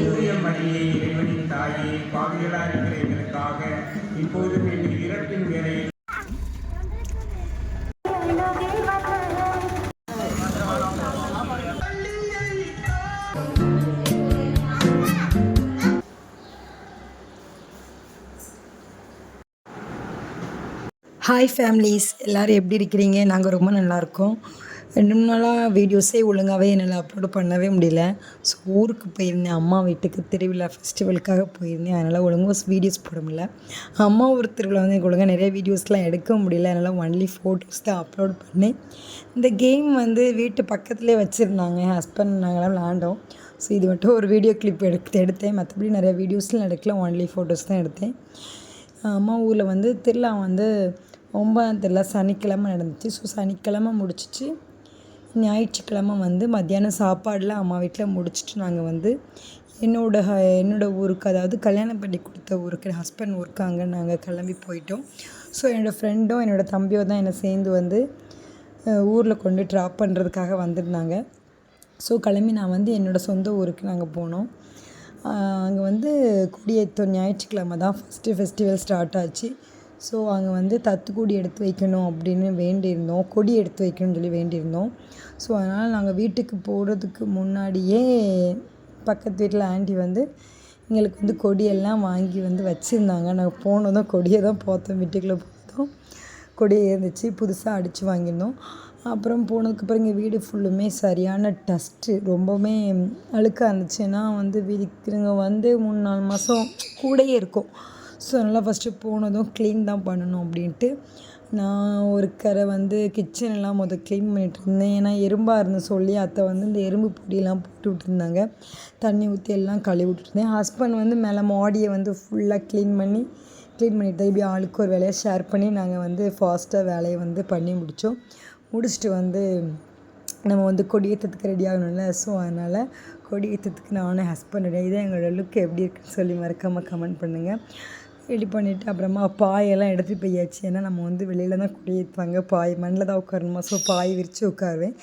மரியே இறைவனின் தாயே, பாவிகளாய் இருக்கிற எங்களுக்காக இப்போதும் எங்கள் இறப்பின் வேளையில் ஹாய் ஃபேமிலிஸ், எல்லோரும் எப்படி இருக்கிறீங்க? நாங்கள் ரொம்ப நல்லாயிருக்கோம். 2 நாளாக வீடியோஸே ஒழுங்காகவே என்னால் அப்லோடு பண்ணவே முடியல. ஸோ ஊருக்கு போயிருந்தேன், அம்மா வீட்டுக்கு திருவிழா ஃபெஸ்டிவலுக்காக போயிருந்தேன். அதனால் ஒழுங்காக வீடியோஸ் போட முடியல. அம்மா ஊர் திருவிழா வந்து எனக்கு ஒழுங்காக நிறைய வீடியோஸ்லாம் எடுக்க முடியல. அதனால் ஒன்லி ஃபோட்டோஸ் தான் அப்லோட் பண்ணேன். இந்த கேம் வந்து வீட்டு பக்கத்துலேயே வச்சுருந்தாங்க, ஹஸ்பண்ட் நாங்களாம் விளாண்டோம். ஸோ இது மட்டும் ஒரு வீடியோ கிளிப் எடுத்தேன். மற்றபடி நிறைய வீடியோஸ்லாம் எடுக்கல, ஒன்லி ஃபோட்டோஸ் தான் எடுத்தேன். அம்மா ஊரில் வந்து திருவிழா வந்து 9ஆம் திருவிழா சனிக்கிழமை நடந்துச்சு. ஸோ சனிக்கிழமை முடிச்சிட்டு ஞாயிற்றுக்கிழமை வந்து மத்தியானம் சாப்பாடெலாம் அம்மா வீட்டில் முடிச்சுட்டு நாங்கள் வந்து என்னோடய ஊருக்கு, அதாவது கல்யாணம் பண்ணி கொடுத்த ஊருக்கு, என் ஹஸ்பண்ட் ஊருக்கு அங்கே நாங்கள் கிளம்பி போயிட்டோம். ஸோ என்னோடய ஃப்ரெண்டும் என்னோடய தம்பியோ தான் என்னை சேர்ந்து வந்து ஊரில் கொண்டு ட்ராப் பண்ணுறதுக்காக வந்திருந்தாங்க. ஸோ கிளம்பி நான் வந்து என்னோடய சொந்த ஊருக்கு நாங்கள் போனோம். அங்கே வந்து கொடியேற்றம் ஞாயிற்றுக்கிழமை தான் ஃபஸ்ட்டு ஃபெஸ்டிவல் ஸ்டார்ட் ஆச்சு. ஸோ அங்கே வந்து தத்துக்குடி எடுத்து வைக்கணும் அப்படின்னு வேண்டியிருந்தோம், கொடி எடுத்து வைக்கணும்னு சொல்லி வேண்டியிருந்தோம். ஸோ அதனால் நாங்கள் வீட்டுக்கு போகிறதுக்கு முன்னாடியே பக்கத்து வீட்டில் ஆண்டி வந்து எங்களுக்கு வந்து கொடியெல்லாம் வாங்கி வந்து வச்சுருந்தாங்க. நாங்கள் போனதும் கொடியை தான் பார்த்தோம், வீட்டுக்குள்ளே போனதும் கொடியை இருந்துச்சு, புதுசாக அடித்து வாங்கியிருந்தோம். அப்புறம் போனதுக்கப்புறம் எங்கள் வீடு ஃபுல்லுமே சரியான டஸ்ட்டு, ரொம்பவுமே அழுக்காக இருந்துச்சு. ஏன்னா வந்து வீடுங்க வந்து 3-4 மாதம் கூடயே இருக்கும். ஸோ அதனால் ஃபஸ்ட்டு போனதும் க்ளீன் தான் பண்ணணும் அப்படின்ட்டு நான் ஒரு கரை வந்து கிச்சனெல்லாம் க்ளீன் பண்ணிகிட்டு இருந்தேன். ஏன்னா எறும்பாக இருந்து சொல்லி அத்தை வந்து இந்த எறும்பு பொடியெல்லாம் போட்டு விட்டுருந்தாங்க. தண்ணி ஊற்றி எல்லாம் கழுவி விட்டுருந்தேன். ஹஸ்பண்ட் வந்து மேலே மாடியை வந்து ஃபுல்லாக க்ளீன் பண்ணிவிட்டு இப்படி ஆளுக்கு ஒரு வேலையை ஷேர் பண்ணி நாங்கள் வந்து ஃபாஸ்ட்டாக வேலையை வந்து பண்ணி முடிச்சுட்டு வந்து நம்ம வந்து கொடியேற்றத்துக்கு ரெடி ஆகணும்ல. ஸோ அதனால் கொடியேற்றத்துக்கு நானும் ஹஸ்பண்ட் ரெடி. இதான் எங்களோட லுக் எப்படி இருக்குன்னு சொல்லி மறக்காமல் கமெண்ட் பண்ணுங்கள். ரெடி பண்ணிவிட்டு அப்புறமா பாயெல்லாம் எடுத்துகிட்டு போயாச்சு. ஏன்னா நம்ம வந்து வெளியில் தான் கொடியேற்றுவாங்க, பாய் மண்ணில் தான் உட்காரணுமா. ஸோ பாய் விரித்து உட்காருவேன்.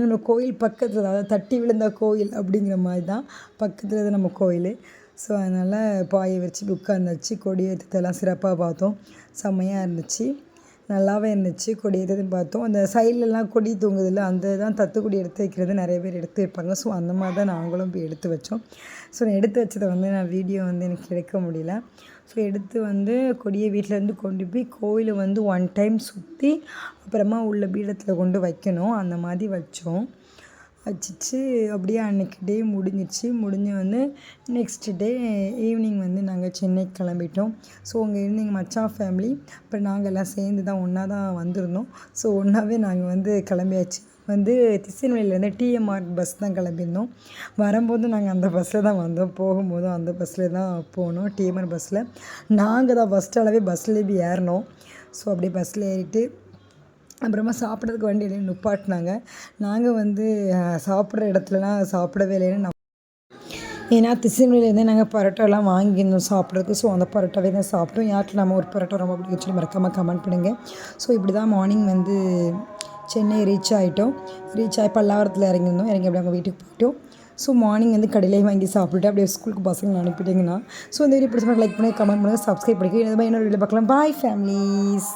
நம்ம கோயில் பக்கத்தில், அதாவது தட்டி விழுந்த கோயில் அப்படிங்கிற மாதிரி தான் பக்கத்தில் தான் நம்ம கோயில். ஸோ அதனால் பாயை விரித்து உட்காந்துச்சு. கொடியேற்றத்தெல்லாம் சிறப்பாக பார்த்தோம், செம்மையாக இருந்துச்சு, நல்லாவே இருந்துச்சு. கொடி ஏற்றதுன்னு பார்த்தோம். அந்த சைட்லலாம் கொடி தொங்குதில்ல, அந்த தான் தத்துக்குடி எடுத்து வைக்கிறது நிறைய பேர் எடுத்து வைப்பாங்க. ஸோ அந்த மாதிரி தான் நாங்களும் போய் எடுத்து வச்சோம். ஸோ நான் எடுத்து வச்சதை வந்து நான் வீடியோ வந்து எனக்கு எடுக்க முடியல. ஸோ எடுத்து வந்து கொடியை வீட்டிலேருந்து கொண்டு போய் கோயிலை வந்து 1 டைம் சுற்றி அப்புறமா உள்ள பீடத்தில் கொண்டு வைக்கணும். அந்த மாதிரி வச்சுட்டு அப்படியே அன்றைக்கி டே முடிஞ்சு வந்து நெக்ஸ்ட் டே ஈவினிங் வந்து நாங்கள் சென்னைக்கு கிளம்பிட்டோம். ஸோ அங்கே இருந்து எங்கள் மச்சான் ஃபேமிலி அப்புறம் நாங்கள் எல்லாம் சேர்ந்து தான் ஒன்றா தான் வந்திருந்தோம். ஸோ ஒன்றாவே நாங்கள் வந்து கிளம்பியாச்சு. வந்து திருநெல்வேலியிலேருந்து டிஎம்ஆர் பஸ் தான் கிளம்பியிருந்தோம். வரும்போது நாங்கள் அந்த பஸ்ஸில் தான் வந்தோம், போகும்போதும் அந்த பஸ்ஸில் தான் போனோம், டிஎம்ஆர் பஸ்ஸில். நாங்கள் தான் ஃபஸ்ட் அளவே பஸ்ஸில் போய் ஏறினோம். ஸோ அப்படியே பஸ்ஸில் ஏறிட்டு அப்புறமா சாப்பிட்றதுக்கு வண்டியில் நிப்பாட்டினாங்க. நாங்கள் வந்து சாப்பிட்ற இடத்துலலாம் சாப்பிடவே இல்லைன்னு ஏன்னா திருநெல்வேலியிலேருந்தே நாங்கள் பரோட்டாலாம் வாங்கியிருந்தோம் சாப்பிட்றதுக்கு. ஸோ அந்த பரோட்டாவே தான் சாப்பிட்டோம். யாருக்கு நம்ம ஒரு பரோட்டா ரொம்ப பிடிக்கும் சொல்லி மறக்காமல் கமெண்ட் பண்ணுங்கள். ஸோ இப்படி தான் மார்னிங் வந்து சென்னை ரீச் ஆகி பல்லாவரத்தில் இறங்கியிருந்தோம். இறங்கி அப்படியே அவங்க வீட்டுக்கு போயிட்டோம். ஸோ மார்னிங் வந்து கடையிலே வாங்கி சாப்பிட்டுட்டு அப்படியே ஸ்கூலுக்கு பசங்களை அனுப்பிட்டிங்கன்னா. ஸோ இந்த வீடியோ பிடிச்ச லைக் பண்ணி கமெண்ட் பண்ணுங்கள், சப்ஸ்கிரைப் பண்ணிக்க. இந்த மாதிரி இன்னொரு வீடியோ பார்க்கலாம். பாய் ஃபேமிலிஸ்.